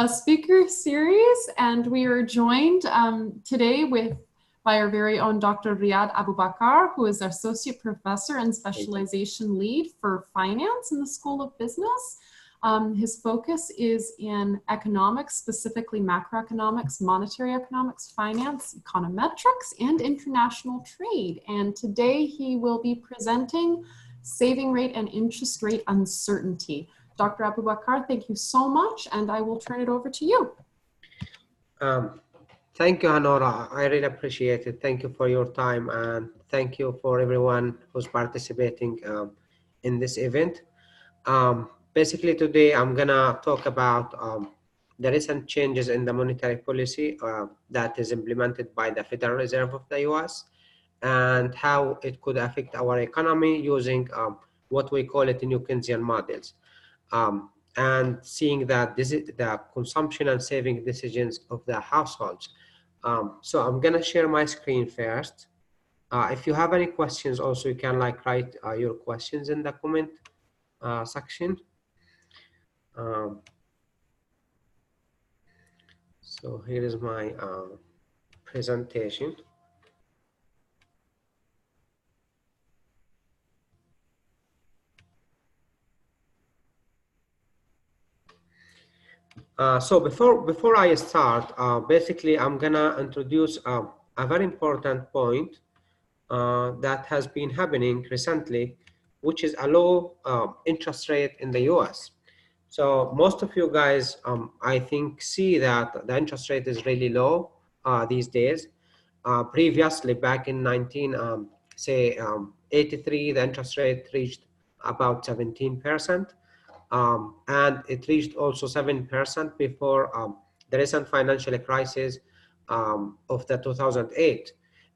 speaker series, and we are joined today by our very own Dr. Riyad Abubakar, who is our Associate Professor and Specialization Lead for Finance in the School of Business. His focus is in economics, specifically macroeconomics, monetary economics, finance, econometrics, and international trade. And today he will be presenting saving rate and interest rate uncertainty. Dr. Abubakar, thank you so much, and I will turn it over to you. Thank you, Hanora. I really appreciate it. Thank you for your time, and thank you for everyone who's participating in this event. Basically, today I'm gonna talk about the recent changes in the monetary policy that is implemented by the Federal Reserve of the US, and how it could affect our economy using what we call it New Keynesian models. And seeing that this is the consumption and saving decisions of the households. So I'm gonna share my screen first. If you have any questions, also you can write your questions in the comment section. So here is my presentation. So before I start, basically I'm gonna introduce a very important point that has been happening recently, which is a low interest rate in the US. So most of you guys, I think, see that the interest rate is really low these days. Previously, back in 83, the interest rate reached about 17%. And it reached also 7% before the recent financial crisis of the 2008.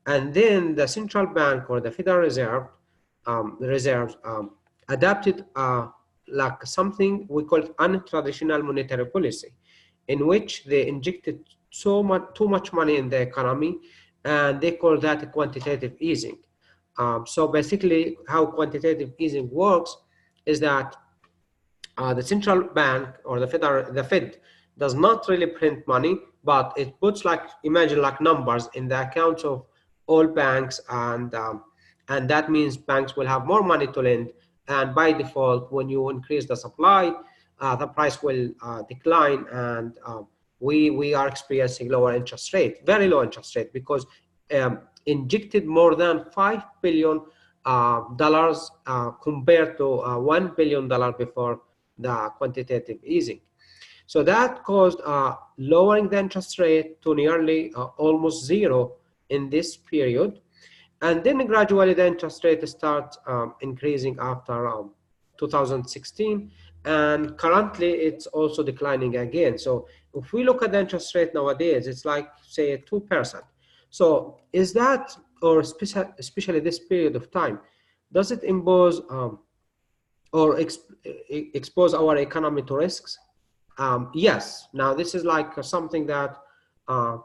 And then the central bank, or the Federal Reserve, adapted like something we call untraditional monetary policy, in which they injected too much money in the economy, and they call that quantitative easing. So basically, how quantitative easing works is that the central bank, or the Fed, does not really print money, but it puts imagine numbers in the accounts of all banks, and that means banks will have more money to lend, and by default, when you increase the supply, the price will decline, and we are experiencing lower interest rate, very low interest rate, because injected more than $5 billion compared to $1 billion before the quantitative easing. So that caused lowering the interest rate to nearly almost zero in this period. And then gradually the interest rate starts increasing after 2016. And currently it's also declining again. So if we look at the interest rate nowadays, it's say 2%. So is that, or especially this period of time, does it impose or expose our economy to risks? Yes. Now this is something that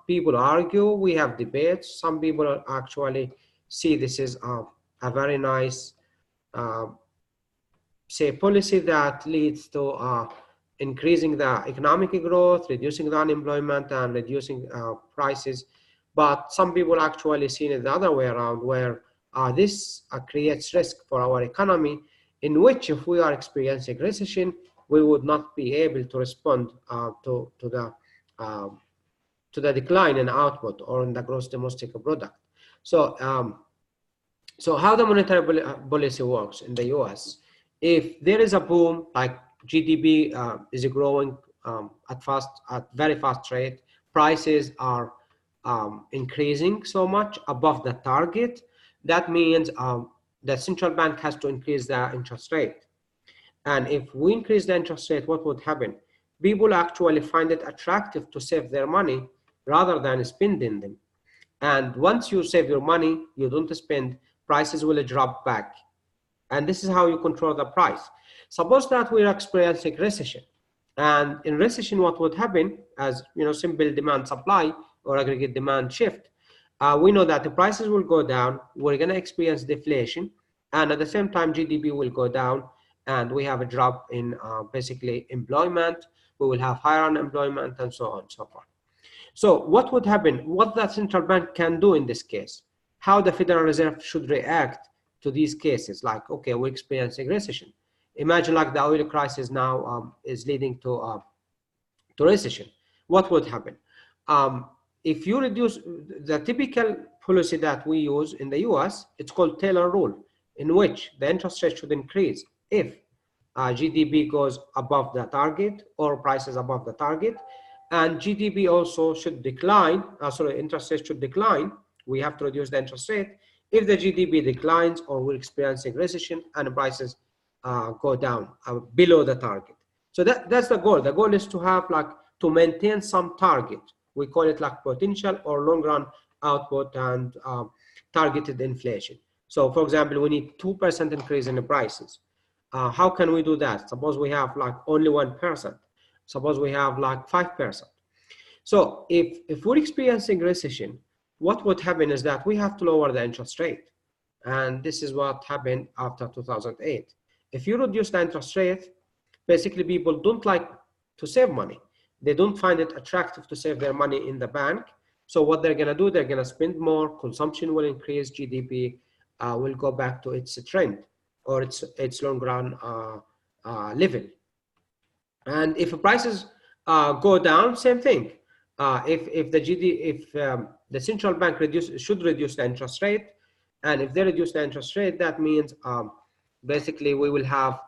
people argue. We have debates. Some people actually see this is a very nice, say, policy that leads to increasing the economic growth, reducing the unemployment, and reducing prices. But some people actually see it the other way around, where this creates risk for our economy, in which if we are experiencing recession, we would not be able to respond to the decline in output or in the gross domestic product. So, so how the monetary policy works in the US? If there is a boom, like GDP is growing at very fast rate, prices are increasing so much above the target, that means the central bank has to increase the interest rate. And if we increase the interest rate, what would happen? People actually find it attractive to save their money rather than spending them. And once you save your money, you don't spend, prices will drop back. And this is how you control the price. Suppose that we are experiencing recession. And in recession, what would happen, as simple demand supply or aggregate demand shift, we know that the prices will go down, we're going to experience deflation, and at the same time GDP will go down, and we have a drop in basically employment, we will have higher unemployment, and so on and so forth. So what would happen? What the central bank can do in this case? How the Federal Reserve should react to these cases? Like, okay, we're experiencing recession. Imagine like the oil crisis now is leading to recession. What would happen? If you reduce the typical policy that we use in the US, it's called Taylor rule, in which the interest rate should increase if GDP goes above the target or prices above the target, and GDP also should decline. Sorry, interest rate should decline. We have to reduce the interest rate if the GDP declines or we're experiencing recession and prices go down below the target. So that's the goal. The goal is to have like to maintain some target. We call it like potential or long run output and targeted inflation. So for example, we need 2% increase in the prices. How can we do that? Suppose we have like only 1%. Suppose we have like 5%. So if we're experiencing recession, what would happen is that we have to lower the interest rate. And this is what happened after 2008. If you reduce the interest rate, basically people don't like to save money. They don't find it attractive to save their money in the bank. So what they're gonna do, they're gonna spend more, consumption will increase, GDP will go back to its trend or its long run level. And if prices go down, same thing. If the central bank should reduce the interest rate, and if they reduce the interest rate, that means basically we will have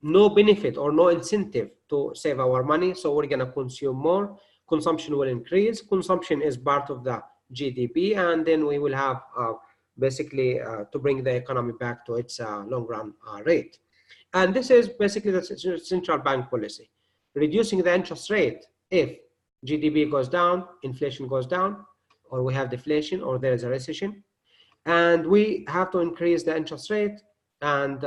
no benefit or no incentive to save our money. So we're gonna consume more, consumption will increase. Consumption is part of the GDP, and then we will have basically to bring the economy back to its long run rate. And this is basically the central bank policy, reducing the interest rate if GDP goes down, inflation goes down, or we have deflation, or there is a recession. And we have to increase the interest rate. And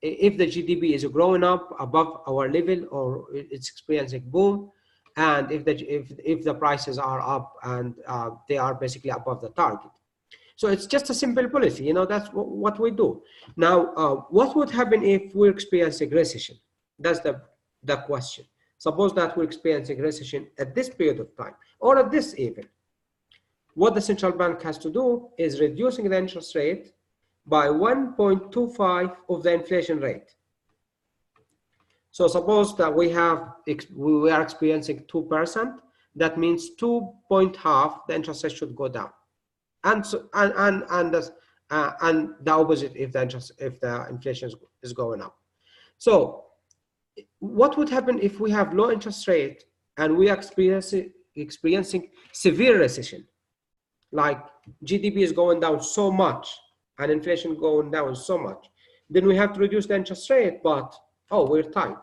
if the GDP is growing up above our level or it's experiencing boom, and if the prices are up and they are basically above the target. So it's just a simple policy, you know, that's what we do. Now, what would happen if we're experiencing recession? That's the question. Suppose that we're experiencing recession at this period of time, or at this even. What the central bank has to do is reducing the interest rate by 1.25 of the inflation rate. So suppose that we are experiencing 2%, that means 2.5, the interest rate should go down. And so and the opposite if the inflation is going up. So what would happen if we have low interest rate and we are experiencing severe recession? Like GDP is going down so much and inflation going down so much, then we have to reduce the interest rate, but we're tight.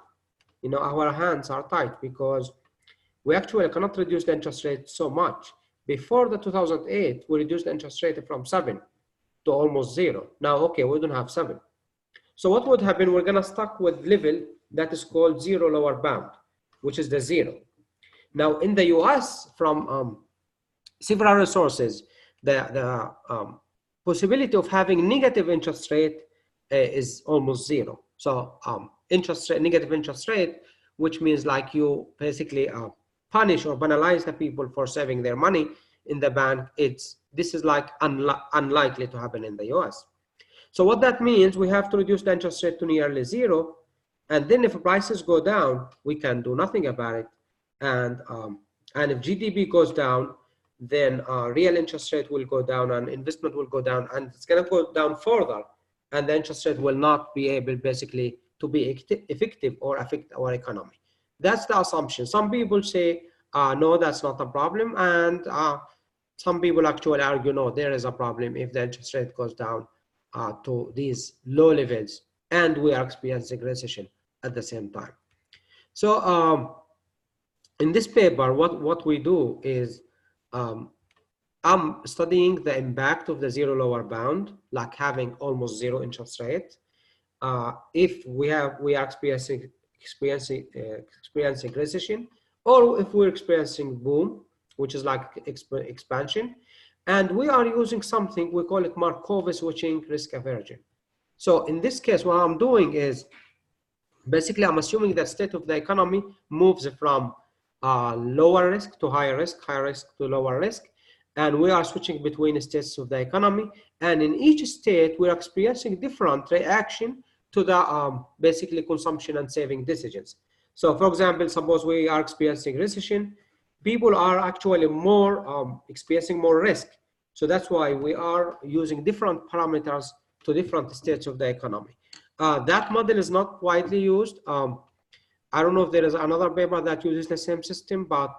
You know, our hands are tight because we actually cannot reduce the interest rate so much. Before the 2008, we reduced the interest rate from 7 to almost 0. Now, okay, we don't have 7. So what would happen? We're gonna stuck with level that is called zero lower bound, which is the 0. Now, in the US, from several resources, the possibility of having negative interest rate is almost 0. So negative interest rate, which means like you basically punish or penalize the people for saving their money in the bank. This is like unlikely to happen in the US. So what that means, we have to reduce the interest rate to nearly 0. And then if prices go down, we can do nothing about it. And if GDP goes down, then real interest rate will go down and investment will go down, and it's going to go down further. And the interest rate will not be able basically to be effective or affect our economy. That's the assumption. Some people say, no, that's not a problem. And some people actually argue, no, there is a problem if the interest rate goes down to these low levels and we are experiencing recession at the same time. So in this paper, what we do is I'm studying the impact of the zero lower bound, like having almost 0 interest rate. If we are experiencing recession, or if we're experiencing boom, which is like expansion, and we are using something, we call it Markov switching risk aversion. So in this case, what I'm doing is basically I'm assuming that state of the economy moves from lower risk to higher risk to lower risk. And we are switching between states of the economy. And in each state, we're experiencing different reaction to the basically consumption and saving decisions. So for example, suppose we are experiencing recession, people are actually more experiencing more risk. So that's why we are using different parameters to different states of the economy. That model is not widely used. I don't know if there is another paper that uses the same system, but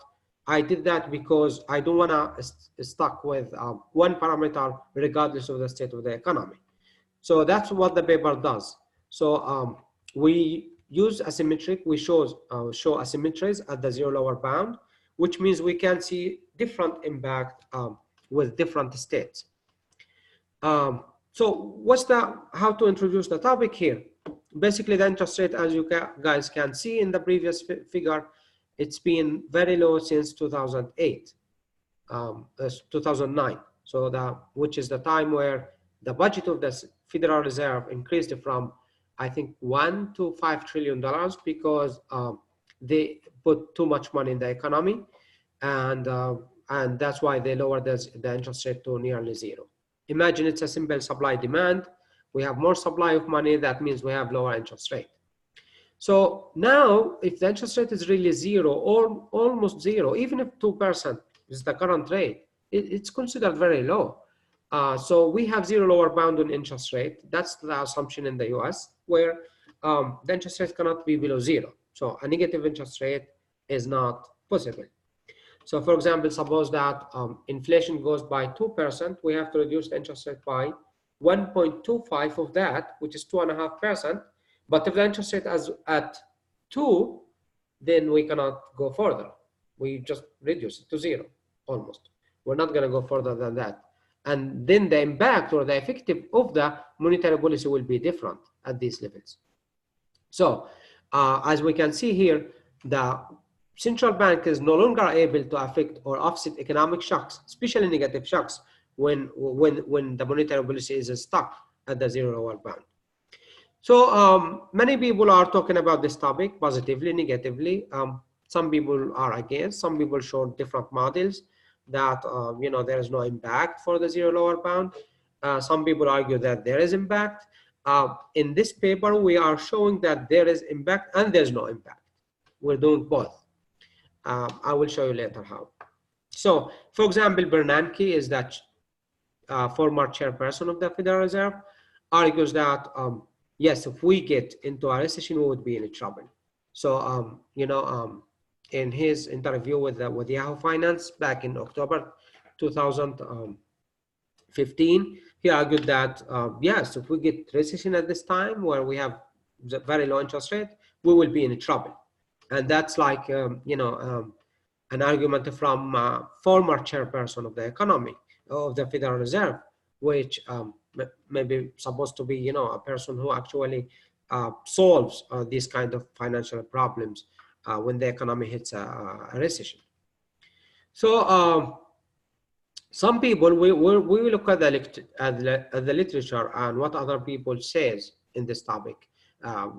I did that because I don't want to stuck with one parameter regardless of the state of the economy. So that's what the paper does. So we use asymmetric, we show asymmetries at the zero lower bound, which means we can see different impact with different states. So how to introduce the topic here? Basically, the interest rate, as you guys can see in the previous figure, it's been very low since 2008, 2009. So which is the time where the budget of the Federal Reserve increased from, I think, $1 to $5 trillion because they put too much money in the economy, and that's why they lowered the interest rate to nearly zero. Imagine it's a simple supply demand. We have more supply of money. That means we have lower interest rate. So now, if the interest rate is really zero or almost zero, even if 2% is the current rate, it's considered very low. So we have zero lower bound on interest rate. That's the assumption in the US, where the interest rate cannot be below zero. So a negative interest rate is not possible. So for example, suppose that inflation goes by 2%, we have to reduce the interest rate by 1.25 of that, which is 2.5%. But if the interest rate is at 2, then we cannot go further. We just reduce it to zero, almost. We're not going to go further than that. And then the impact or the effective of the monetary policy will be different at these levels. So as we can see here, the central bank is no longer able to affect or offset economic shocks, especially negative shocks, when the monetary policy is stuck at the zero lower bound. So many people are talking about this topic positively, negatively. Some people are against. Some people show different models that there is no impact for the zero lower bound. Some people argue that there is impact. In this paper, we are showing that there is impact and there's no impact. We're doing both. I will show you later how. So, for example, Bernanke is that former chairperson of the Federal Reserve, argues that yes, if we get into a recession, we would be in trouble. So, in his interview with Yahoo Finance back in October 2015, he argued that yes, if we get recession at this time where we have very low interest rate, we will be in trouble. And that's like, an argument from former chairperson of the economy of the Federal Reserve, which may be supposed to be, a person who actually solves these kind of financial problems when the economy hits a recession. So some people, we will look at the literature and what other people says in this topic,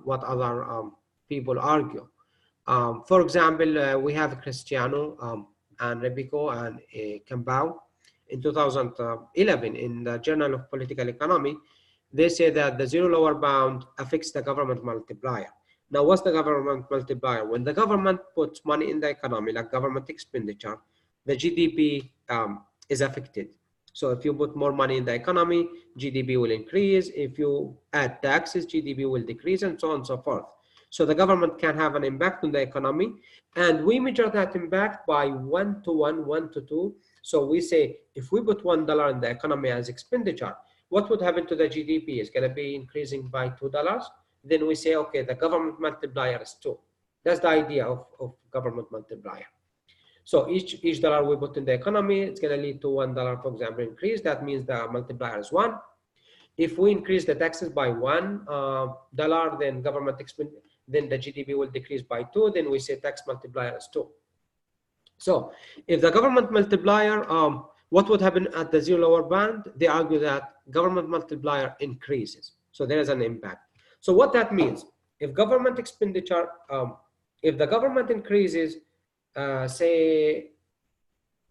what other people argue. For example, we have Cristiano and Rebico and Campbell in 2011 in the Journal of Political Economy. They say that the zero lower bound affects the government multiplier. Now, what's the government multiplier? When the government puts money in the economy, like government expenditure, the GDP is affected. So if you put more money in the economy, GDP will increase. If you add taxes, GDP will decrease, and so on and so forth. So the government can have an impact on the economy, and we measure that impact by 1 to 1, 1 to 2. So we say, if we put $1 in the economy as expenditure, what would happen to the GDP? Is going to be increasing by $2. Then we say, okay, the government multiplier is 2. That's the idea of government multiplier. So each dollar we put in the economy, it's going to lead to $1, for example, increase. That means the multiplier is 1. If we increase the taxes by $1, then then the GDP will decrease by 2. Then we say tax multiplier is 2. So if the government multiplier, what would happen at the zero lower bound? They argue that government multiplier increases. So there is an impact. So what that means, if government expenditure, if the government increases, say,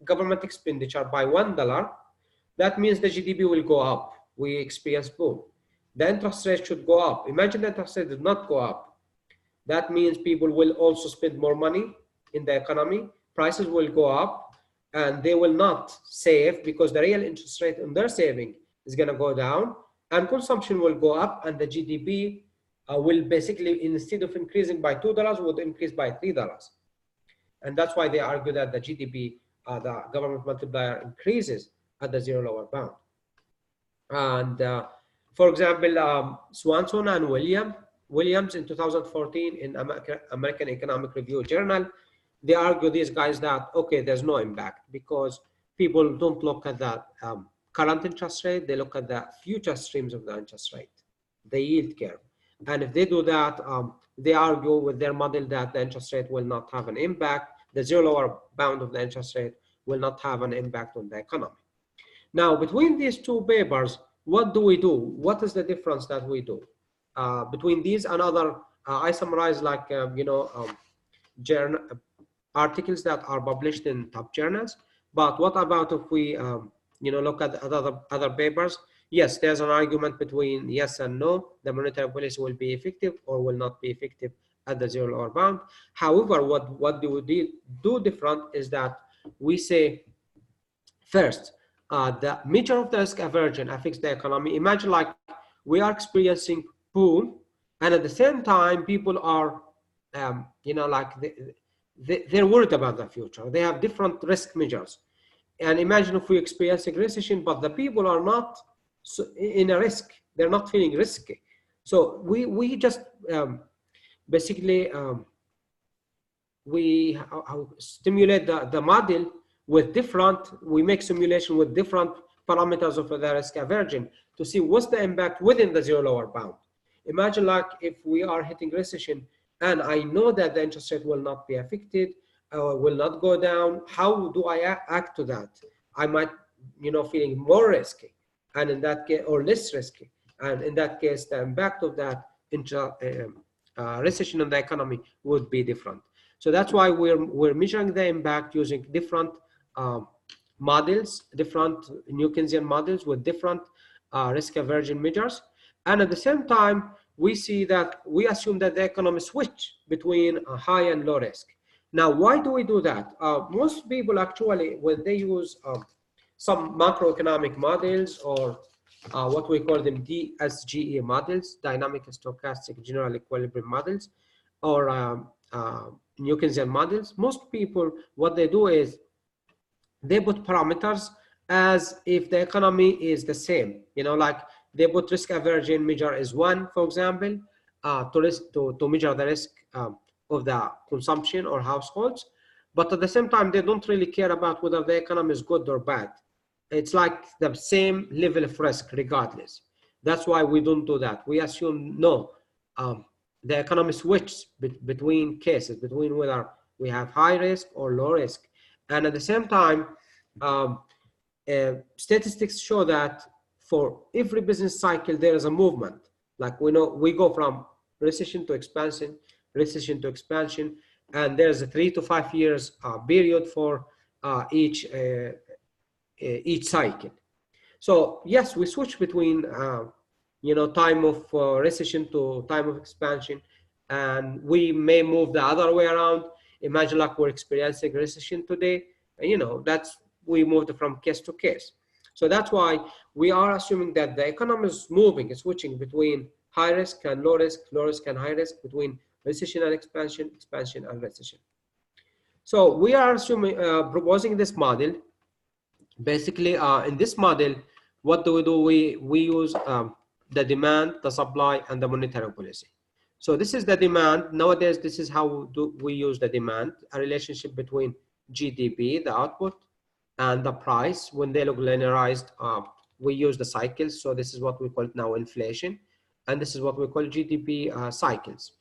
government expenditure by $1, that means the GDP will go up. We experience boom. The interest rate should go up. Imagine the interest rate did not go up. That means people will also spend more money in the economy. Prices will go up, and they will not save because the real interest rate on their saving is going to go down, and consumption will go up, and the GDP will basically, instead of increasing by $2, would increase by $3. And that's why they argue that the GDP, the government multiplier, increases at the zero lower bound. And for example, Swanson and Williams in 2014 in American Economic Review Journal, they argue, these guys, that, okay, there's no impact because people don't look at the current interest rate, they look at the future streams of the interest rate, the yield curve. And if they do that, they argue with their model that the interest rate will not have an impact. The zero lower bound of the interest rate will not have an impact on the economy. Now, between these two papers, what do we do? What is the difference that we do between these and other? I summarize, like, journal articles that are published in top journals. But what about if we look at other papers? Yes, there's an argument between yes and no. The monetary policy will be effective or will not be effective at the zero lower bound. However, what do we do different is that we say, first, the measure of the risk aversion affects the economy. Imagine, like, we are experiencing boom, and at the same time, people are, they're worried about the future. They have different risk measures. And imagine if we experience a recession, but the people are not in a risk. They're not feeling risky. So we just basically we stimulate the model with we make simulation with different parameters of the risk aversion to see what's the impact within the zero lower bound. Imagine, like, if we are hitting recession and I know that the interest rate will not be affected, will not go down, how do I act to that? I might, feeling more risky, and in that case, or less risky. And in that case, the impact of that recession on the economy would be different. So that's why we're measuring the impact using different models, different New Keynesian models with different risk aversion measures. And at the same time, we see that we assume that the economy switch between high and low risk. Now, why do we do that? Most people actually, when they use some macroeconomic models, or what we call them DSGE models, dynamic stochastic general equilibrium models, or New Keynesian models, most people, what they do is they put parameters as if the economy is the same. Like, they put risk aversion measure as 1, for example, to measure the risk of the consumption or households. But at the same time, they don't really care about whether the economy is good or bad. It's like the same level of risk regardless. That's why we don't do that. We assume, no, the economy switches between cases, between whether we have high risk or low risk. And at the same time, statistics show that for every business cycle, there is a movement. Like, we know, we go from recession to expansion, and there's a 3 to 5 years period for each cycle. So yes, we switch between time of recession to time of expansion, and we may move the other way around. Imagine, like, we're experiencing recession today, that's, we moved from case to case. So that's why we are assuming that the economy is moving, is switching between high risk and low risk and high risk, between recession and expansion and recession. So we are assuming, proposing this model. Basically, in this model, what do? We use the demand, the supply, and the monetary policy. So this is the demand. Nowadays, this is how we use the demand, a relationship between GDP, the output, and the price. When they look linearized, we use the cycles. So this is what we call now inflation. And this is what we call GDP cycles,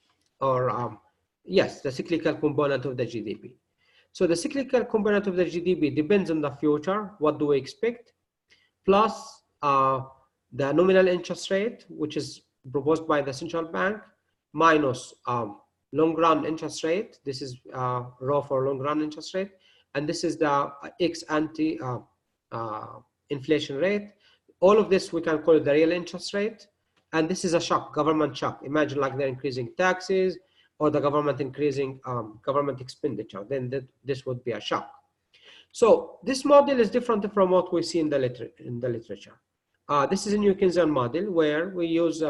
or yes, the cyclical component of the GDP. So the cyclical component of the GDP depends on the future. What do we expect? Plus the nominal interest rate, which is proposed by the central bank minus long-run interest rate. This is rho for long-run interest rate, and this is the ex-ante inflation rate. All of this we can call it the real interest rate, and this is a shock, government shock. Imagine like they're increasing taxes or the government increasing government expenditure, then this would be a shock. So this model is different from what we see in the literature. This is a New Keynesian model where we use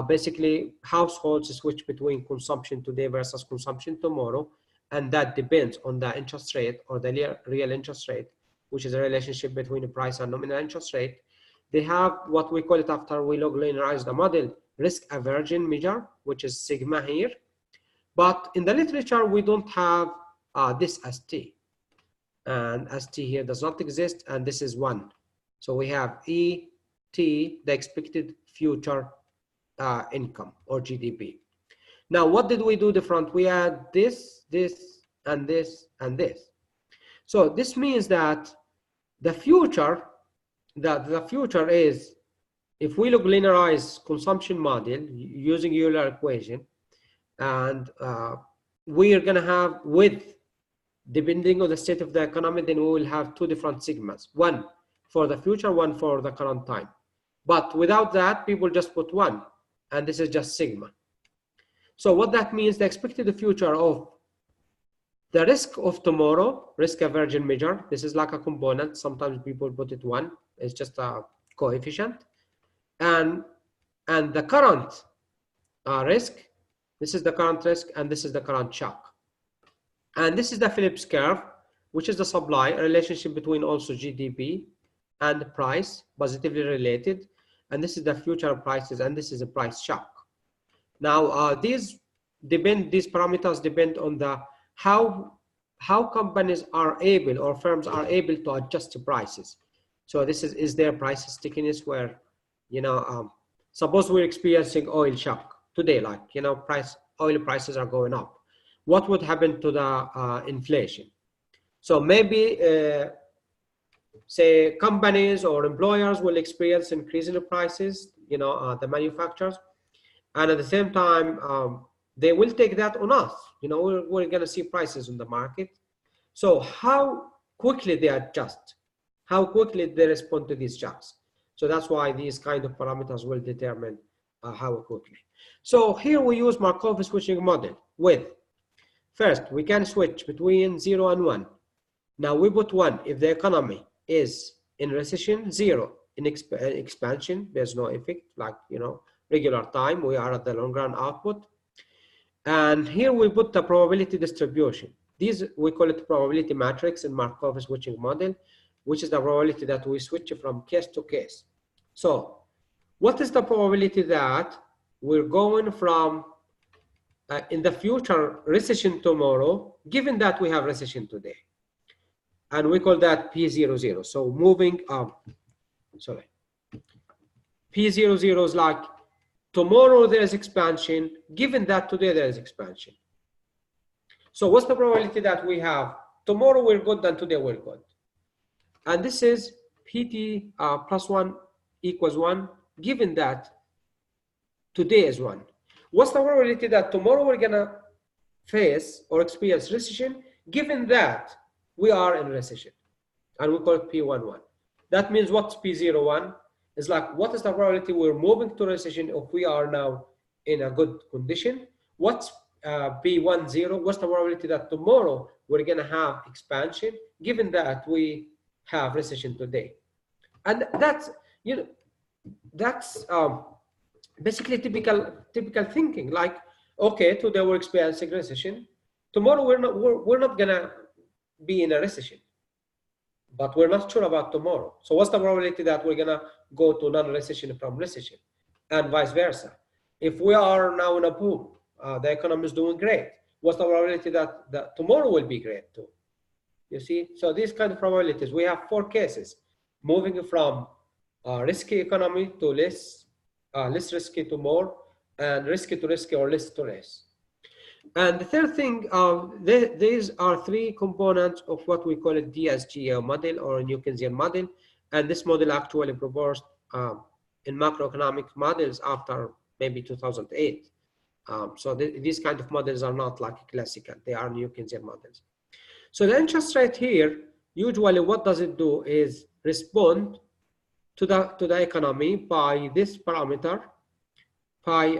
basically households switch between consumption today versus consumption tomorrow, and that depends on the interest rate or the real interest rate, which is a relationship between the price and nominal interest rate. They have what we call it, after we linearize the model, risk aversion measure, which is sigma here. But in the literature, we don't have this as T. And as T here does not exist, and this is 1. So we have ET, the expected future income or GDP. Now, what did we do different? We add this, and this, and this. So this means that the future, is, if we look linearized consumption model using Euler equation, and we are going to have, with depending on the state of the economy, then we will have 2 different sigmas, 1 for the future, 1 for the current time. But without that, people just put 1, and this is just sigma. So what that means, the expected future of the risk of tomorrow, risk aversion measure, this is like a component. Sometimes people put it 1, it's just a coefficient. And the current risk, this is the current risk, and this is the current shock. And this is the Phillips curve, which is the supply, a relationship between also GDP and price, positively related. And this is the future prices, and this is a price shock. Now, these parameters depend on the how companies are able, or firms are able, to adjust the prices. So this is their price stickiness, where, you know, suppose we're experiencing oil shock today, like, you know, oil prices are going up. What would happen to the inflation? So maybe say companies or employers will experience increase in the prices, you know, the manufacturers, and at the same time they will take that on us. You know, we're going to see prices in the market. So how quickly they adjust, how quickly they respond to these shocks. So that's why these kind of parameters will determine how quickly. So here we use Markov switching model with, first, we can switch between 0 and 1. Now we put 1 if the economy is in recession, 0 in expansion, there's no effect, like, you know, regular time, we are at the long run output. And here we put the probability distribution. These, we call it probability matrix in Markov switching model, which is the probability that we switch from case to case. So what is the probability that we're going from in the future recession tomorrow, given that we have recession today? And we call that P00. So moving P00 is like tomorrow there is expansion, given that today there is expansion. So what's the probability that we have tomorrow we're good and today we're good? And this is PT plus 1 equals 1, given that today is 1. What's the probability that tomorrow we're gonna face or experience recession, given that we are in recession? And we call it P11. That means what's P01 is like, what is the probability we're moving to recession if we are now in a good condition? What's P10? What's the probability that tomorrow we're gonna have expansion, given that we have recession today? And that's, you know, that's basically typical thinking. Like, okay, today we're experiencing recession. Tomorrow we're not gonna be in a recession, but we're not sure about tomorrow. So what's the probability that we're gonna go to non-recession from recession, and vice versa? If we are now in a boom, the economy is doing great, what's the probability that tomorrow will be great too? You see, so these kind of probabilities, we have 4 cases, moving from risky economy to less risky to more, and risky to risky or less to less. And the third thing, these are 3 components of what we call a DSGL model or a New Keynesian model. And this model actually proposed in macroeconomic models after maybe 2008. So these kind of models are not like classical, they are new Keynesian models. So the interest rate here, usually what does it do is respond to the economy by this parameter, pi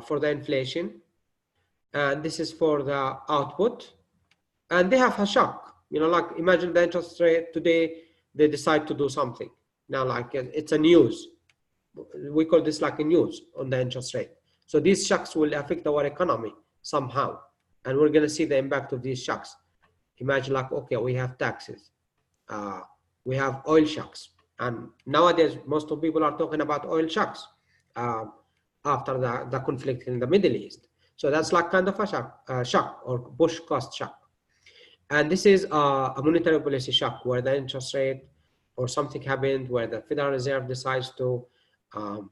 for the inflation, and this is for the output, and they have a shock. You know, like imagine the interest rate today, they decide to do something. Now, like it's a news. We call this like a news on the interest rate. So these shocks will affect our economy somehow, and we're going to see the impact of these shocks. Imagine like, okay, we have taxes, we have oil shocks, and nowadays most of people are talking about oil shocks after the conflict in the Middle East. So that's like kind of a shock or Bush cost shock. And this is a monetary policy shock where the interest rate or something happened where the Federal Reserve decides to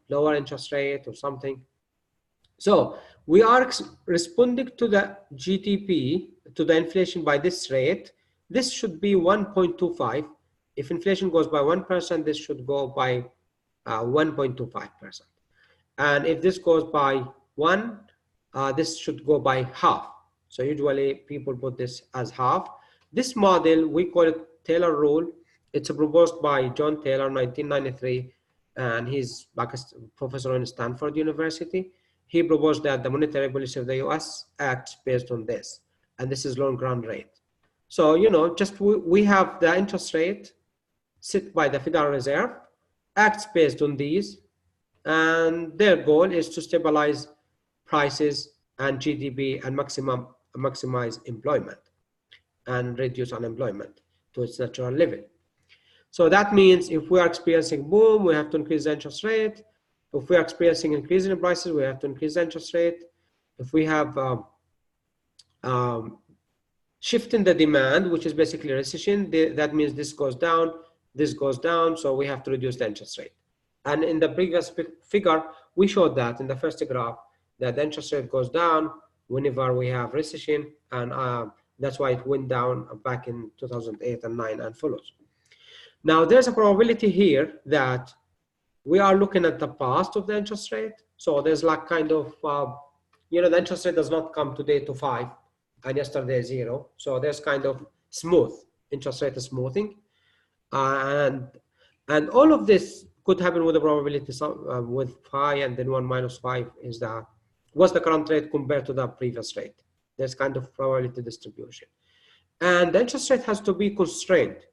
lower interest rate or something. So we are responding to the GDP, to the inflation by this rate. This should be 1.25. If inflation goes by 1%, this should go by 1.25%. And if this goes by 1, this should go by half. So usually people put this as half. This model, we call it Taylor rule. It's proposed by John Taylor, 1993, and he's like a professor in Stanford University. He proposed that the monetary policy of the US acts based on this, and this is long run rate. So, you know, just we have the interest rate set by the Federal Reserve, acts based on these, and their goal is to stabilize prices and GDP and maximize employment and reduce unemployment to its natural level. So that means if we are experiencing boom, we have to increase the interest rate. If we are experiencing increase in prices, we have to increase the interest rate. If we have shift in the demand, which is basically a recession, that means this goes down, so we have to reduce the interest rate. And in the previous figure, we showed that in the first graph, that the interest rate goes down whenever we have recession, and that's why it went down back in 2008 and 9 and follows. Now, there's a probability here that we are looking at the past of the interest rate. So there's like kind of, you know, the interest rate does not come today to 5 and yesterday 0. So there's kind of smooth, interest rate is smoothing. And all of this could happen with a probability with pi, and then 1 minus 5 is what's the current rate compared to the previous rate. There's kind of probability distribution. And the interest rate has to be constrained.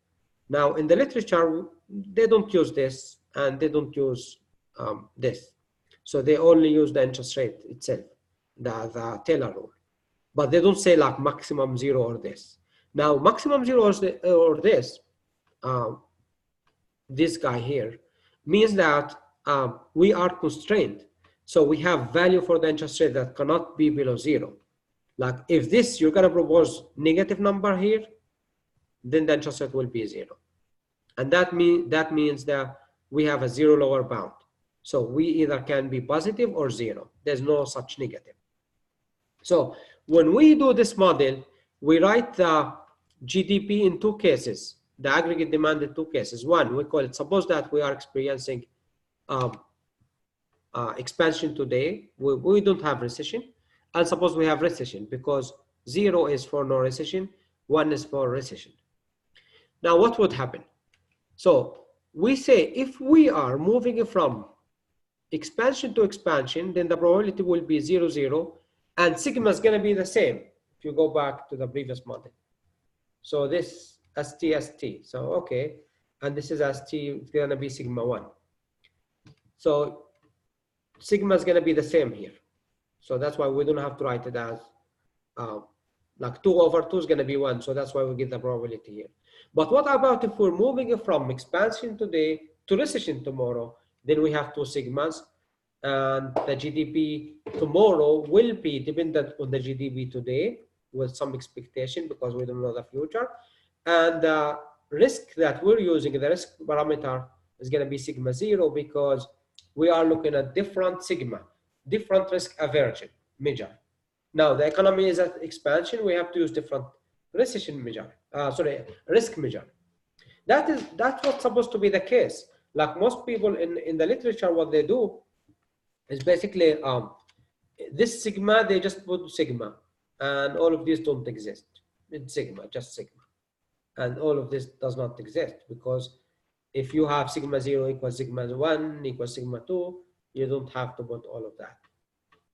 Now, in the literature, they don't use this and they don't use this. So they only use the interest rate itself, the Taylor rule. But they don't say like maximum 0 or this. Now, maximum 0 or this guy here, means that we are constrained. So we have value for the interest rate that cannot be below 0. Like if this, you're gonna propose negative number here, then the interest rate will be 0. And that means that we have a 0 lower bound. So we either can be positive or 0. There's no such negative. So when we do this model, we write the GDP in 2 cases, the aggregate demand in 2 cases. One, we call it, suppose that we are experiencing expansion today, we don't have recession. And suppose we have recession, because 0 is for no recession, 1 is for recession. Now what would happen? So we say if we are moving from expansion to expansion, then the probability will be 0, 0, and sigma is going to be the same if you go back to the previous model. So this ST, so okay, and this is ST, it's going to be sigma 1. So sigma is going to be the same here. So that's why we don't have to write it as like 2 over 2 is going to be 1. So that's why we get the probability here. But what about if we're moving from expansion today to recession tomorrow? Then we have 2 sigmas, and the GDP tomorrow will be dependent on the GDP today with some expectation, because we don't know the future. And the risk that we're using, the risk parameter, is going to be sigma 0, because we are looking at different sigma, different risk aversion measure. Now the economy is at expansion, we have to use different recession measure, risk measure. That's what's supposed to be the case. Like most people in the literature, what they do is basically this sigma, they just put sigma, and all of these don't exist. It's sigma, just sigma. And all of this does not exist, because if you have sigma 0 equals sigma 1 equals sigma 2, you don't have to put all of that.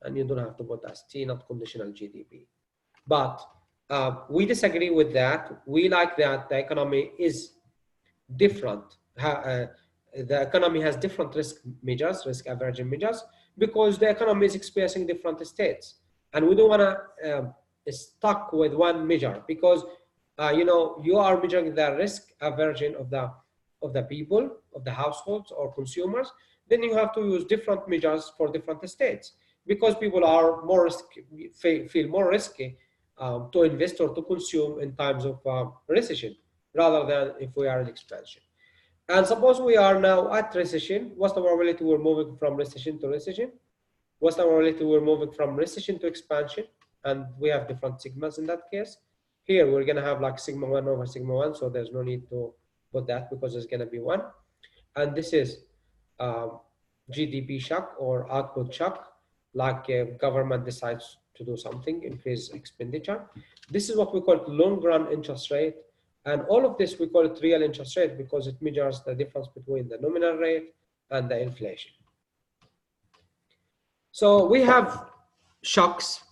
And you don't have to put ST, not conditional GDP. But we disagree with that. We like that the economy is different. The economy has different risk measures, risk averaging measures, because the economy is experiencing different states. And we don't want to stuck with one measure, because you know, you are measuring the risk averaging of the people, of the households or consumers. Then you have to use different measures for different states, because people are more risky, feel more risky to invest or to consume in times of recession, rather than if we are in expansion. And suppose we are now at recession, what's the probability we're moving from recession to recession? What's the probability we're moving from recession to expansion? And we have different sigmas in that case. Here, we're gonna have like sigma 1 over sigma 1, so there's no need to put that because it's gonna be 1. And this is GDP shock or output shock, like government decides to do something, increase expenditure. This is what we call long run interest rate. And all of this, we call it real interest rate, because it measures the difference between the nominal rate and the inflation. So we have shocks.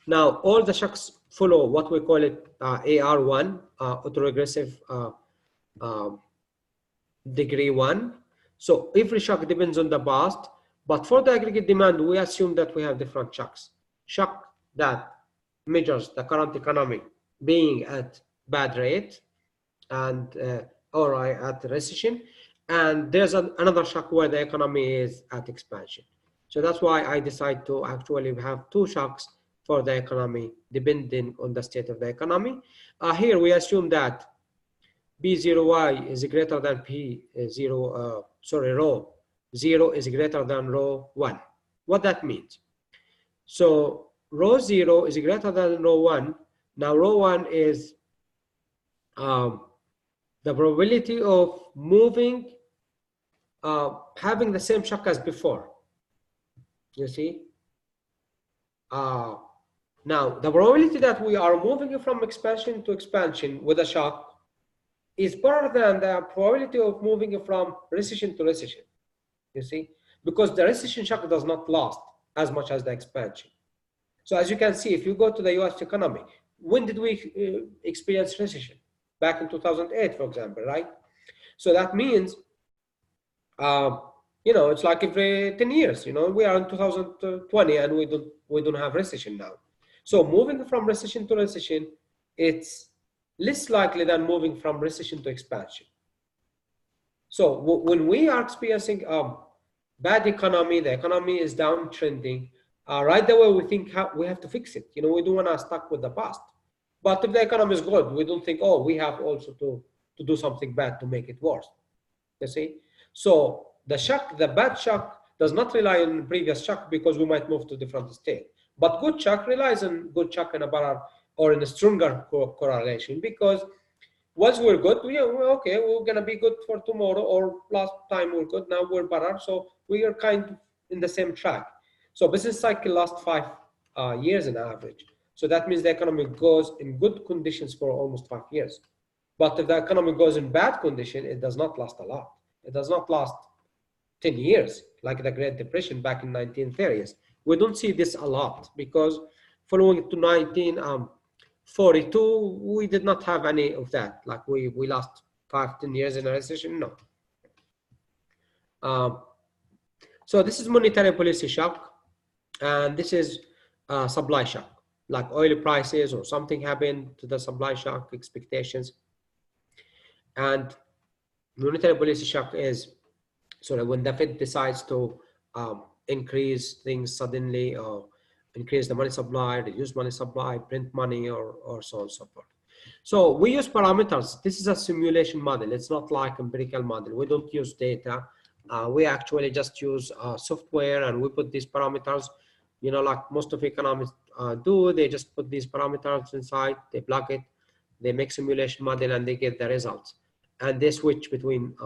Now, all the shocks follow what we call it AR1, autoregressive degree 1. So every shock depends on the past, but for the aggregate demand, we assume that we have different shocks. Shock that measures the current economy being at bad rate and or at recession, and there's another shock where the economy is at expansion. So that's why I decide to actually have two shocks for the economy, depending on the state of the economy. Here we assume that B0Y is greater than P0, rho 0 is greater than rho 1. What that means? So rho 0 is greater than rho 1. Now rho 1 is the probability of moving, having the same shock as before. You see? Now, the probability that we are moving from expansion to expansion with a shock is better than the probability of moving from recession to recession. You see? Because the recession shock does not last as much as the expansion. So as you can see, if you go to the US economy, when did we experience recession? Back in 2008, for example, right? So that means, you know, it's like every 10 years, you know, we are in 2020 and we don't have recession now. So moving from recession to recession, it's less likely than moving from recession to expansion. So when we are experiencing bad economy, the economy is downtrending, right away we think we have to fix it. You know, we don't want to stuck with the past. But if the economy is good, we don't think, oh, we have also to do something bad to make it worse. You see? So the shock, the bad shock does not rely on previous shock, because we might move to different state. But good shock relies on good shock in a better or in a stronger correlation, because once we're good, okay, we're gonna be good for tomorrow, or last time we're good, now we're better. So we are kind of in the same track. So business cycle lasts 5 years on average. So that means the economy goes in good conditions for almost 5 years. But if the economy goes in bad condition, it does not last a lot. It does not last 10 years, like the Great Depression back in 1930s. We don't see this a lot, because following to 1942, we did not have any of that. Like we lost 5-10 years in a recession, no. So this is monetary policy shock, and this is supply shock, like oil prices or something happened to the supply shock expectations. And monetary policy shock is sort of when the Fed decides to increase things suddenly, or increase the money supply, reduce money supply, print money, or so on and so forth. So we use parameters. This is a simulation model. It's not like empirical model. We don't use data. We actually just use software, and we put these parameters, you know, like most of economists do. They just put these parameters inside, they plug it, they make simulation model, and they get the results. And they switch between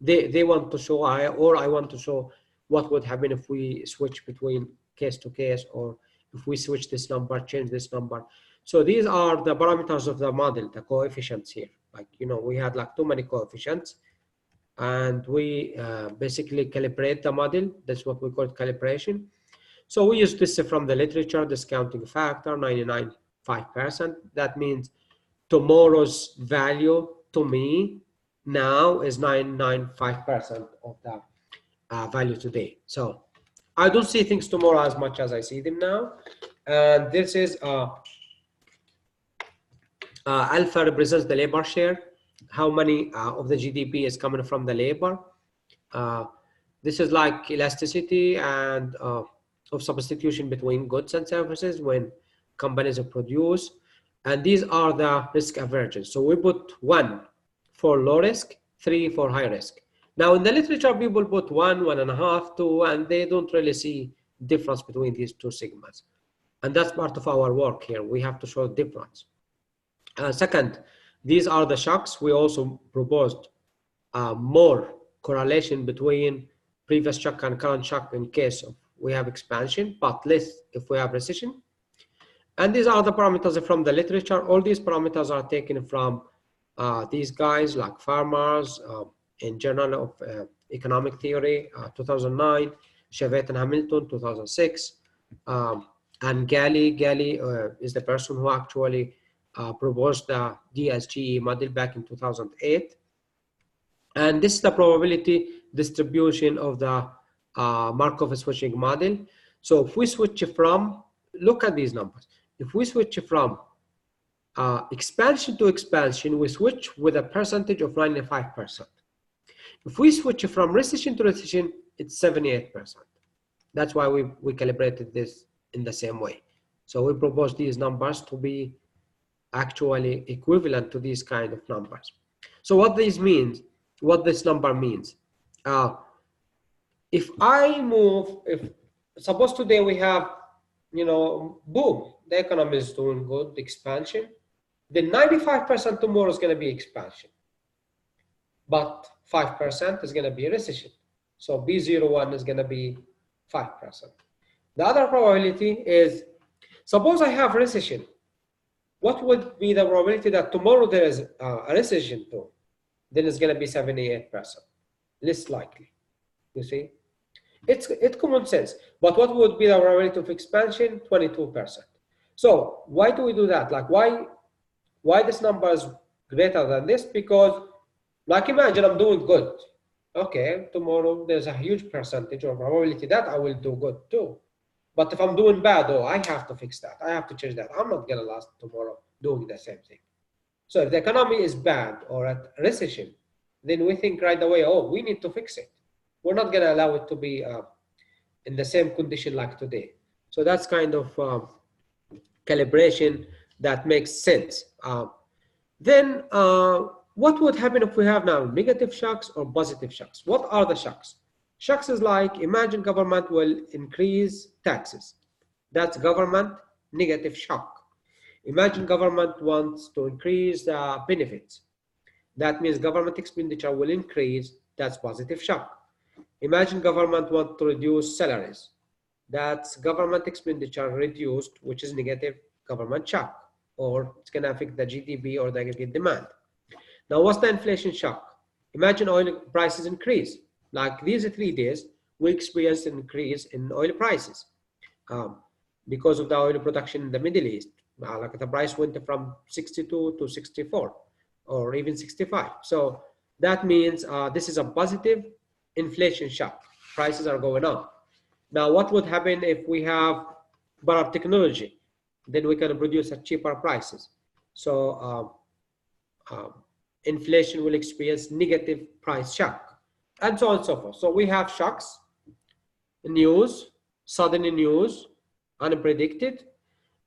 they want to show, or I want to show what would happen if we switch between case to case, or if we switch this number, change this number. So these are the parameters of the model, the coefficients here. Like, you know, we had like too many coefficients, and we basically calibrate the model. That's what we call calibration. So we use this from the literature, discounting factor, 99.5%. That means tomorrow's value to me now is 995% of the value today. So I don't see things tomorrow as much as I see them now. And this is alpha represents the labor share. How many of the GDP is coming from the labor? This is like elasticity and of substitution between goods and services when companies produce. And these are the risk averages. So we put 1 for low risk, 3 for high risk. Now in the literature, people put 1, 1.5, 2, and they don't really see difference between these two sigmas. And that's part of our work here. We have to show difference. Second, these are the shocks. We also proposed more correlation between previous shock and current shock in case of we have expansion, but less if we have recession. And these are the parameters from the literature. All these parameters are taken from these guys like Farmers, in Journal of Economic Theory, 2009, Chevet and Hamilton, 2006, and Galley. Galley is the person who actually proposed the DSGE model back in 2008. And this is the probability distribution of the Markov switching model. So if we switch from, look at these numbers. If we switch from expansion to expansion, we switch with a percentage of 95%. If we switch from recession to recession, it's 78%. That's why we calibrated this in the same way. So we propose these numbers to be actually equivalent to these kind of numbers. So what this means, what this number means, if suppose today we have, you know, boom, the economy is doing good, expansion, then 95% tomorrow is going to be expansion, but 5% is going to be recession. So B01 is going to be 5%. The other probability is, suppose I have recession. What would be the probability that tomorrow there is a recession too? Then it's going to be 78%, less likely. You see, it's common sense. But what would be the probability of expansion? 22%. So why do we do that? Like why this number is greater than this? Because like imagine I'm doing good. Okay, tomorrow there's a huge percentage of probability that I will do good too. But if I'm doing bad, oh, I have to fix that. I have to change that. I'm not gonna last tomorrow doing the same thing. So if the economy is bad or at recession, then we think right away, oh, we need to fix it. We're not gonna allow it to be in the same condition like today. So that's kind of calibration that makes sense. Then what would happen if we have now negative shocks or positive shocks? What are the shocks? Shocks is like, imagine government will increase taxes. That's government negative shock. Imagine government wants to increase the benefits. That means government expenditure will increase. That's positive shock. Imagine government wants to reduce salaries. That's government expenditure reduced, which is negative government shock, or it's going to affect the GDP or the aggregate demand. Now, what's the inflation shock? Imagine oil prices increase. Like these 3 days, we experienced an increase in oil prices because of the oil production in the Middle East. Like the price went from 62 to 64 or even 65. So that means this is a positive inflation shock. Prices are going up. Now, what would happen if we have better technology? Then we can produce at cheaper prices. So inflation will experience negative price shock, and so on and so forth. So we have shocks, news, sudden news, unpredicted,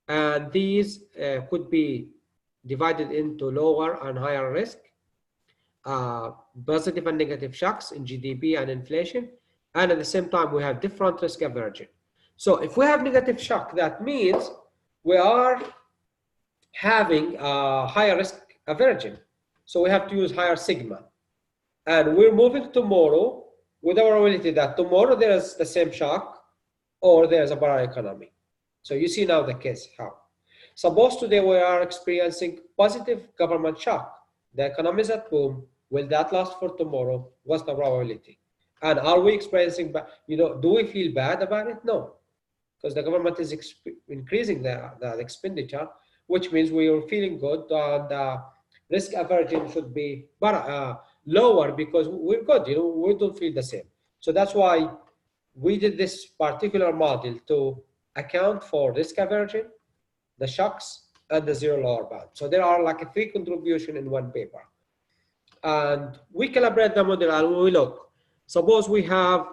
and these could be divided into lower and higher risk, positive and negative shocks in GDP and inflation, and at the same time we have different risk averaging. So if we have negative shock, that means we are having a higher risk averaging. So we have to use higher sigma. and we're moving tomorrow with our probability that tomorrow there is the same shock or there is a parallel economy. So you see now the case how. Suppose today we are experiencing positive government shock. The economy is at boom. Will that last for tomorrow? What's the probability? And are we experiencing, do we feel bad about it? No, because the government is increasing the expenditure, which means we are feeling good, and the risk averaging should be lower because we're good, we don't feel the same. So that's why we did this particular model to account for risk averaging, the shocks, and the zero lower bound. So there are like a 3 contributions in one paper. And we calibrate the model and we look. Suppose we have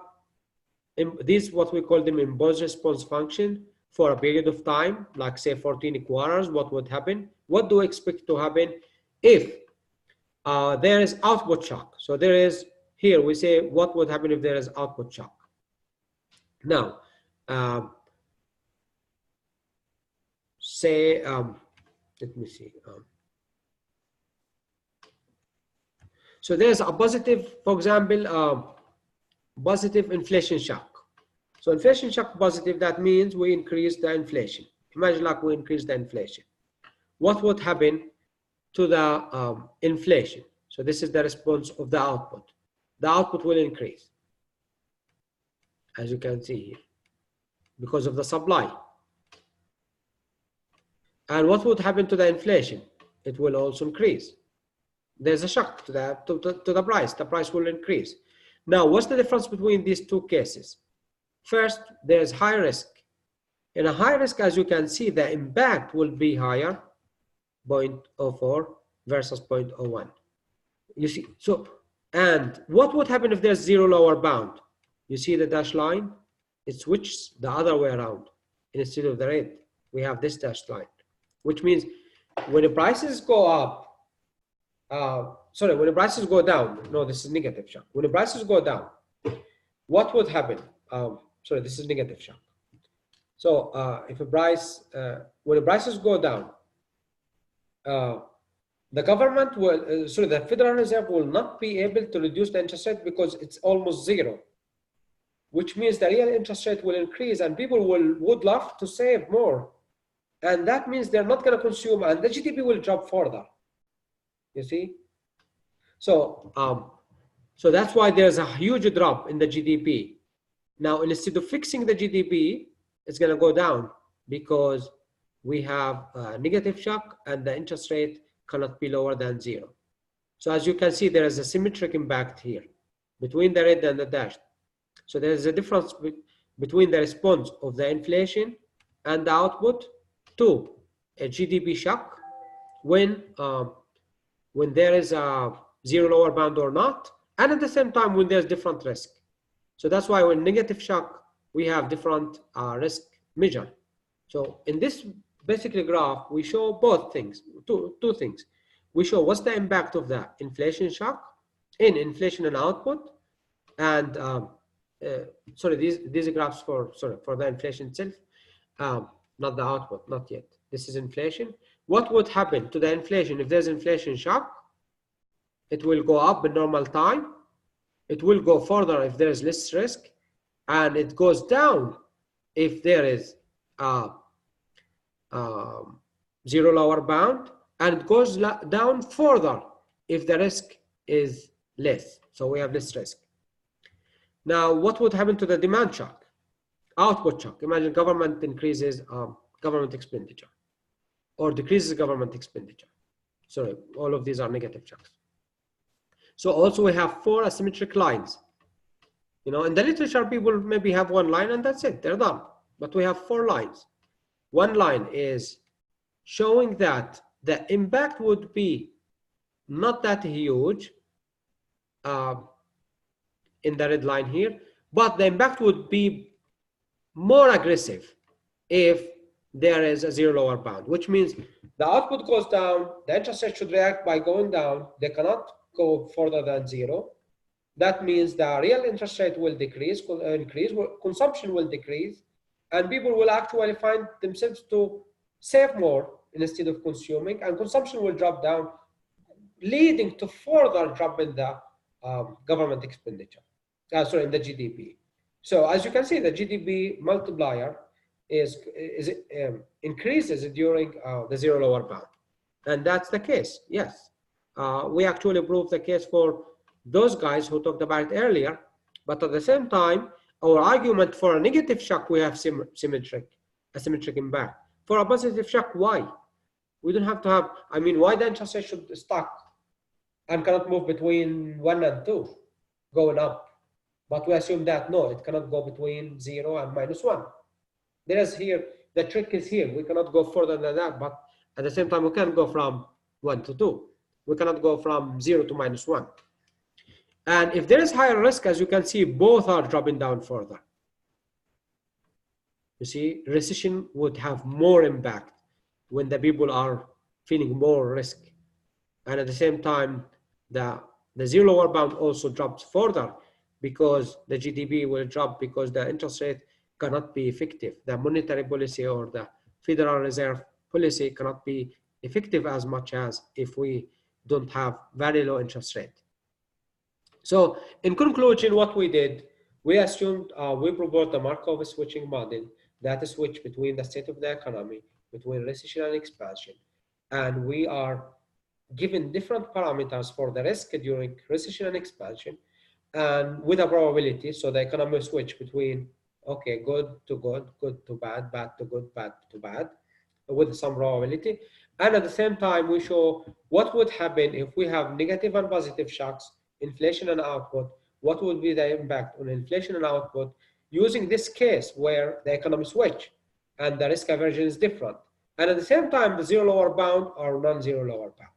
this, what we call them impulse response function for a period of time, like say 14 quarters, what would happen? What do we expect to happen if there is output shock? So there is, here we say what would happen if there is output shock. Now, say, let me see. So there's a positive, for example, positive inflation shock. So inflation shock positive, that means we increase the inflation. Imagine like we increase the inflation. What would happen to the inflation? So this is the response of the output. The output will increase, as you can see here, because of the supply. And what would happen to the inflation? It will also increase. There's a shock to the price. The price will increase. Now, what's the difference between these two cases? First, there's high risk. In a high risk, as you can see, the impact will be higher, 0.04 versus 0.01. You see, so, and what would happen if there's zero lower bound? You see the dashed line? It switches the other way around. Instead of the red, we have this dashed line, which means when the prices go up, when the prices go down, no, this is negative shock. When the prices go down, what would happen? This is negative shock. So if a price, when the prices go down, the government will, the Federal Reserve will not be able to reduce the interest rate because it's almost zero, which means the real interest rate will increase and people would love to save more. And that means they're not going to consume and the GDP will drop further. You see? So, so that's why there's a huge drop in the GDP. Now, instead of fixing the GDP, it's going to go down because we have a negative shock and the interest rate cannot be lower than zero. So as you can see, there is a symmetric impact here between the red and the dashed. So there is a difference between the response of the inflation and the output to a GDP shock when there is a zero lower bound or not, and at the same time when there's different risk. So that's why when negative shock, we have different risk measure. So in this basically graph, we show both things, two things. We show what's the impact of the inflation shock in inflation and output, and these graphs for the inflation itself, not the output, not yet. This is inflation. What would happen to the inflation if there's inflation shock? It will go up in normal time. It will go further if there is less risk, and it goes down if there is zero lower bound, and it goes down further if the risk is less. So we have less risk. Now, what would happen to the demand shock? Output shock. Imagine government increases government expenditure or decreases government expenditure. Sorry, all of these are negative shocks. So also we have 4 asymmetric lines. In the literature, people maybe have 1 line and that's it, they're done. But we have 4 lines. 1 line is showing that the impact would be not that huge in the red line here, but the impact would be more aggressive if there is a zero lower bound, which means the output goes down, the interest rate should react by going down, they cannot go further than zero. That means the real interest rate will increase, consumption will decrease, and people will actually find themselves to save more instead of consuming, and consumption will drop down, leading to further drop in the government expenditure. Sorry, in the GDP. So as you can see, the GDP multiplier increases during the zero lower bound, and that's the case. Yes, we actually proved the case for those guys who talked about it earlier. But at the same time, our argument for a negative shock, we have asymmetric impact. For a positive shock, why? We don't have to have. I mean, why the interest rate should stuck and cannot move between 1 and 2, going up? But we assume that no, it cannot go between 0 and -1. There is here, the trick is here. We cannot go further than that, but at the same time, we can go from 1 to 2. We cannot go from 0 to -1. And if there is higher risk, as you can see, both are dropping down further. You see, recession would have more impact when the people are feeling more risk. And at the same time, the zero lower bound also drops further because the GDP will drop because the interest rate cannot be effective. The monetary policy or the Federal Reserve policy cannot be effective as much as if we don't have very low interest rate. So in conclusion, what we did, we assumed, we proposed the Markov switching model that is switch between the state of the economy, between recession and expansion. And we are given different parameters for the risk during recession and expansion, and with a probability. So the economy switch between, okay, good to good, good to bad, bad to good, bad to bad, with some probability. And at the same time, we show what would happen if we have negative and positive shocks, inflation and output, what would be the impact on inflation and output using this case where the economy switch and the risk aversion is different. And at the same time, the zero lower bound or non-zero lower bound.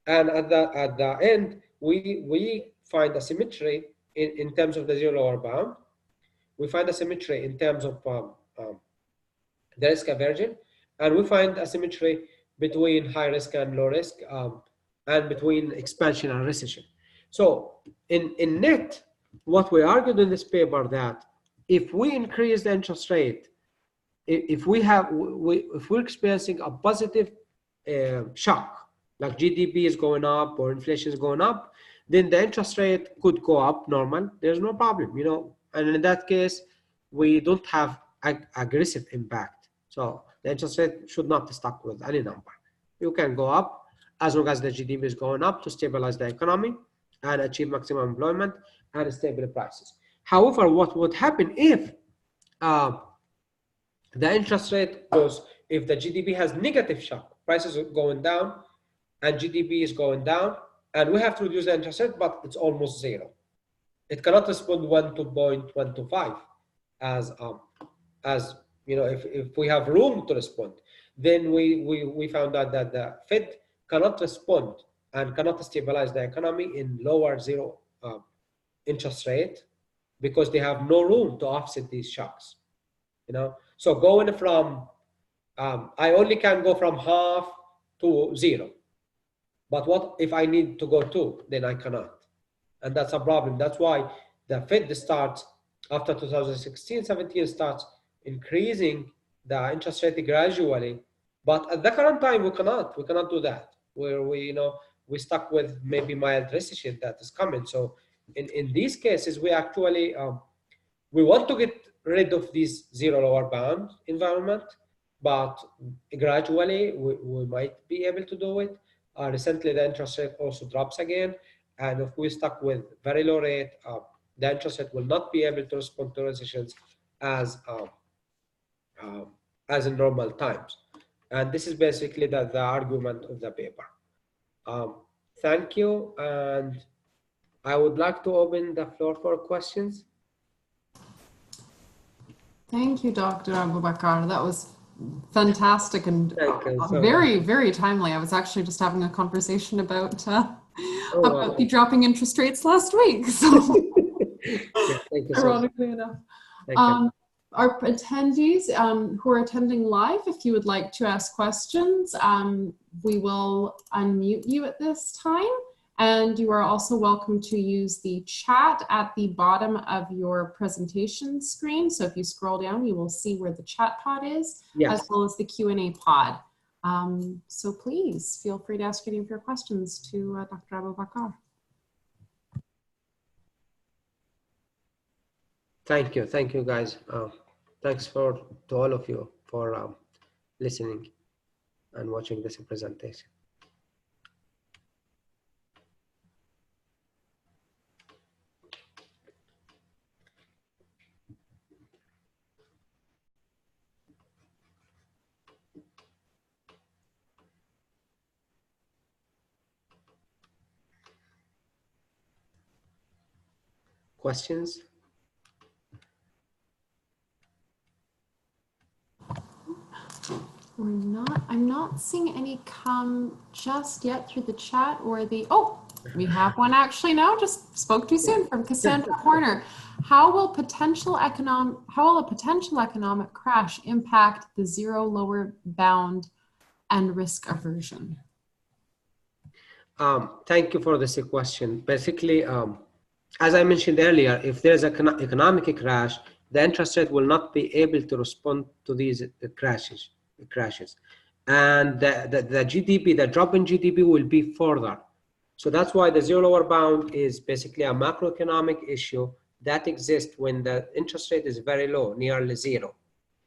And at the end, we find a symmetry in terms of the zero lower bound. We find a symmetry in terms of the risk aversion, and we find a symmetry between high risk and low risk, and between expansion and recession. So in net, what we argued in this paper that if we increase the interest rate, if we're experiencing a positive shock, like GDP is going up or inflation is going up, then the interest rate could go up normal. There's no problem, you know. And in that case, we don't have aggressive impact. So the interest rate should not be stuck with any number. You can go up as long as the GDP is going up to stabilize the economy and achieve maximum employment and stable prices. However, what would happen if the interest rate goes, if the GDP has negative shock, prices are going down and GDP is going down, and we have to reduce the interest rate, but it's almost zero. It cannot respond 1 to 0.125 as you know, if we have room to respond. Then we found out that the Fed cannot respond and cannot stabilize the economy in lower zero interest rate because they have no room to offset these shocks. You know, so going from I only can go from half to 0. But what if I need to go 2? Then I cannot. And that's a problem. That's why the Fed starts, after 2016-17, starts increasing the interest rate gradually. But at the current time, we cannot do that. Where we stuck with maybe mild recession that is coming. So in these cases, we actually, we want to get rid of this zero lower bound environment, but gradually we might be able to do it. Recently, the interest rate also drops again. And if we stuck with very low rate, the interest rate will not be able to respond to recessions as in normal times. And this is basically the argument of the paper. Thank you. And I would like to open the floor for questions. Thank you, Dr. Abubakar. That was fantastic and very, very timely. I was actually just having a conversation about the dropping interest rates last week. So, thank you ironically enough. Our attendees who are attending live, if you would like to ask questions, we will unmute you at this time. And you are also welcome to use the chat at the bottom of your presentation screen. So if you scroll down, you will see where the chat pod is, as well as the Q&A pod. So please feel free to ask any of your questions to Dr. Abubakar. Thank you guys. Thanks to all of you for listening and watching this presentation. Questions? I'm not seeing any come just yet through the chat or oh, we have one actually now, just spoke too soon, from Cassandra Horner. How will a potential economic crash impact the zero lower bound and risk aversion? Thank you for this question. Basically, as I mentioned earlier, if there's an economic crash, the interest rate will not be able to respond to these crashes. And the GDP, the drop in GDP will be further. So that's why the zero lower bound is basically a macroeconomic issue that exists when the interest rate is very low, nearly zero.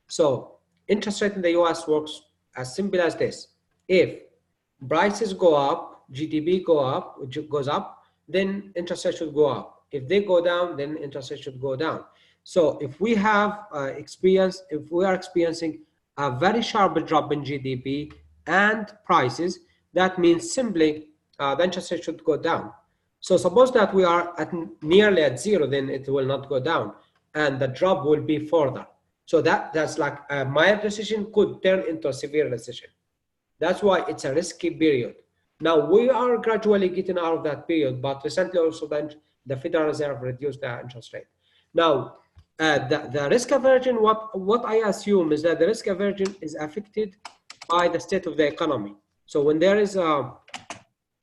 So interest rate in the US works as simple as this. If prices go up, GDP goes up, then interest rate should go up. If they go down, then interest rate should go down. So if we have if we are experiencing a very sharp drop in GDP and prices, that means simply the interest rate should go down. So suppose that we are nearly at zero, then it will not go down, and the drop will be further. So that's like a mild recession could turn into a severe recession. That's why it's a risky period. Now we are gradually getting out of that period, but recently also the Federal Reserve reduced the interest rate. Now, the risk aversion, what I assume is that the risk aversion is affected by the state of the economy. So when there is a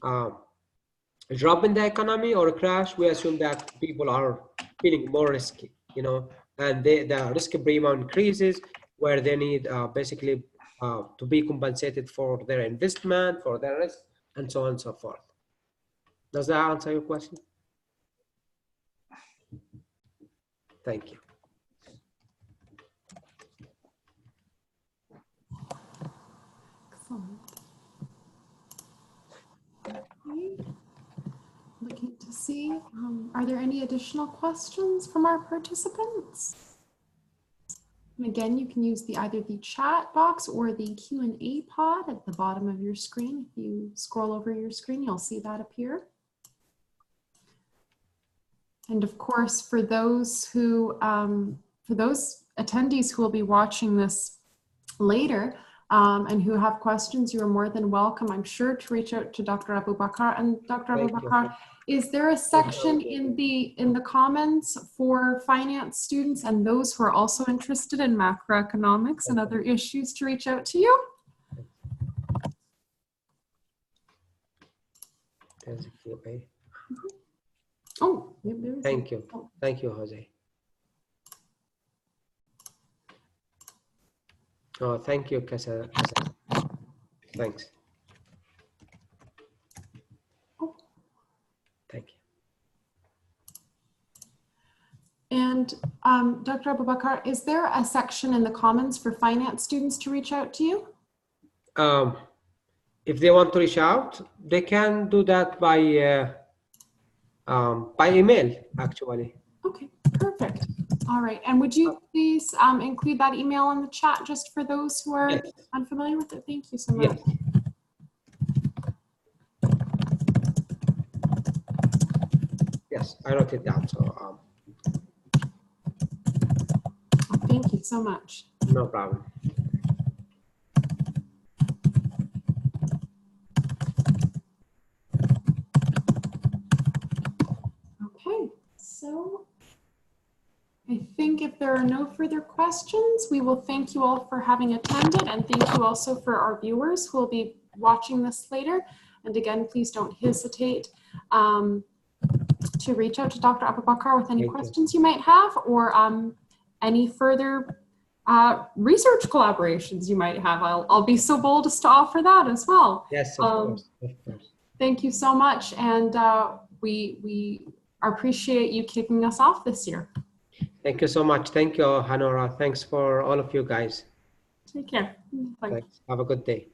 drop in the economy or a crash, we assume that people are feeling more risky, and the risk premium increases, where they need basically to be compensated for their investment, for their risk, and so on and so forth. Does that answer your question? Thank you. Excellent. Okay. Looking to see, are there any additional questions from our participants? And again, you can use either the chat box or the Q&A pod at the bottom of your screen. If you scroll over your screen, you'll see that appear. And of course, for those attendees who will be watching this later and who have questions, you are more than welcome, I'm sure, to reach out to Dr. Abubakar. And Dr. Abubakar, is there a section in the comments for finance students and those who are also interested in macroeconomics and other issues to reach out to you? Oh, thank you. Thank you, Jose. Oh, thank you, Casa. Thanks. Thank you. And Dr. Abubakar, is there a section in the comments for finance students to reach out to you? If they want to reach out, they can do that by email, actually. Okay, perfect. All right. And would you please include that email in the chat just for those who are unfamiliar with it? Thank you so much. Yes. Yes, I wrote it down. So thank you so much. No problem. Okay, so I think if there are no further questions, we will thank you all for having attended, and thank you also for our viewers who will be watching this later. And again, please don't hesitate to reach out to Dr. Abubakar with any questions you might have, or any further research collaborations you might have. I'll be so bold as to offer that as well. Yes, of course. Thank you so much, and we appreciate you kicking us off this year. Thank you so much. Thank you, Hanora. Thanks for all of you guys. Take care. Bye. Thanks. Have a good day.